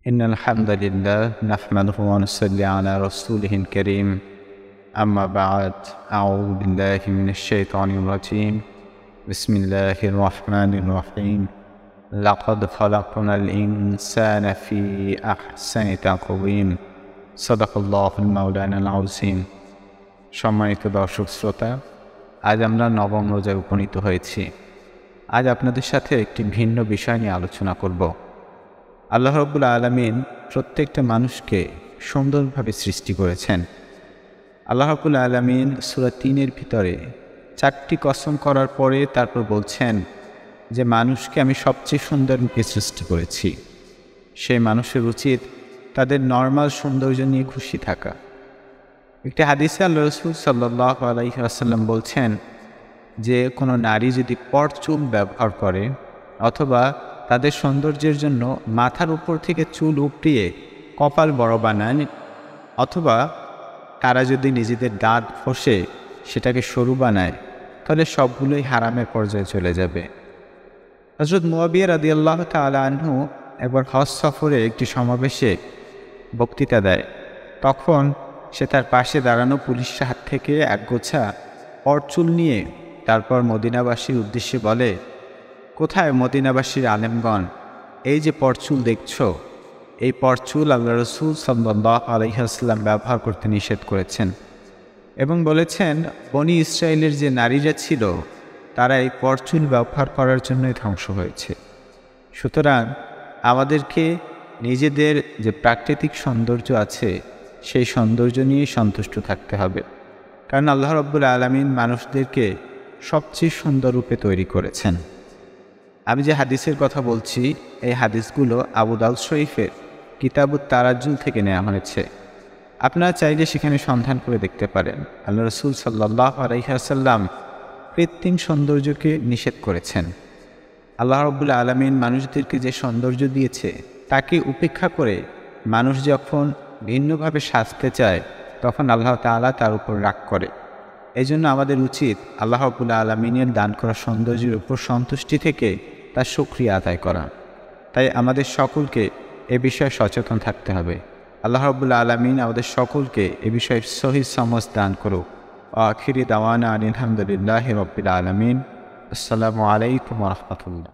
إن الحمد لله نحمده ونصلي على رسوله الكريم أما بعد أعوذ بالله من الشيطان الرجيم بسم الله الرحمن الرحيم لقد خلقنا الإنسان في أحسن تقويم صدق الله المولانا العظيم সম্মানিত দর্শক শ্রোতা, আজ আমরা নবম রোজায় উপনীত হয়েছি। আজ আপনাদের সাথে একটি ভিন্ন বিষয় নিয়ে আলোচনা করব। আল্লাহ রাব্বুল আলামিন প্রত্যেকটা মানুষকে সুন্দরভাবে সৃষ্টি করেছেন। আল্লাহ রাব্বুল আলামিন সূরা ৩-এর ভিতরে ৪টি কসম করার পরে তারপর বলছেন যে মানুষকে আমি সবচেয়ে সুন্দর রূপে সৃষ্টি করেছি। সেই মানুষের উচিত তাদের নর্মাল সৌন্দর্য নিয়ে খুশি থাকা। একটি হাদিসে আল্লাহ রাসূল সাল্লাল্লাহু আলাইহি ওয়াসাল্লাম বলছেন যে কোনো নারী যদি পরচুল ব্যবহার করে অথবা তাদের সৌন্দর্যের জন্য মাথার উপর থেকে চুল উপড়িয়ে কপাল বড় বানায় অথবা তারা যদি নিজেদের দাঁত ঘষে সেটাকে সরু বানায়, তাহলে সবগুলোই হারামের পর্যায়ে চলে যাবে। হযরত মুআবিয়া রাদিয়াল্লাহু তাআলা আনহু একবার হজ সফরে একটি সমাবেশে বক্তৃতা দেয়। তখন সে তার পাশে দাঁড়ানো পুলিশের হাত থেকে একগোছা পরচুল নিয়ে তারপর মদিনাবাসীর উদ্দেশ্যে বলে, কোথায় মদিনাবাসীর আলেমগণ, এই যে পরচুল দেখছো, এই পরচুল আল্লাহ রাসূল সাল্লাল্লাহু আলাইহি ওয়াসাল্লাম ব্যবহার করতে নিষেধ করেছেন এবং বলেছেন বনি ইসরায়েলের যে নারীরা ছিল তারা এই পরচুল ব্যবহার করার জন্যই ধ্বংস হয়েছে। সুতরাং আমাদেরকে নিজেদের যে প্রাকৃতিক সৌন্দর্য আছে সেই সৌন্দর্য নিয়ে সন্তুষ্ট থাকতে হবে, কারণ আল্লাহ রাব্বুল আলামিন মানুষদেরকে সবচেয়ে সুন্দর রূপে তৈরি করেছেন। আমি যে হাদিসের কথা বলছি এই হাদিসগুলো আবু দাউদ শরীফের কিতাবুত তারাজ্জুল থেকে নেওয়া হয়েছে। আপনারা চাইলে সেখানে সন্ধান করে দেখতে পারেন। আল্লাহ রাসূল সাল্লাল্লাহু আলাইহি ওয়াসাল্লাম কৃত্রিম সৌন্দর্যকে নিষেধ করেছেন। আল্লাহ রাব্বুল আলামিন মানুষদেরকে যে সৌন্দর্য দিয়েছে তাকে উপেক্ষা করে মানুষ যখন ভিন্নভাবে সাজতে চায় তখন আল্লাহ তাআলা তার উপর রাগ করে। এই জন্য আমাদের উচিত আল্লাহ রাব্বুল আলামিনের দান করা সৌন্দর্যের উপর সন্তুষ্টি থেকে তার শুকরিয়া আদায় করা। তাই আমাদের সকলকে এ বিষয়ে সচেতন থাকতে হবে। আল্লাহ রাব্বুল আলামিন আমাদের সকলকে এ বিষয়ে সহিহ সমঝ দান করুক। আখিরি দাওয়ানা আলহামদুলিল্লাহি রাব্বিল আলামিন। আসসালামু আলাইকুম ওয়া রাহমাতুল্লাহ।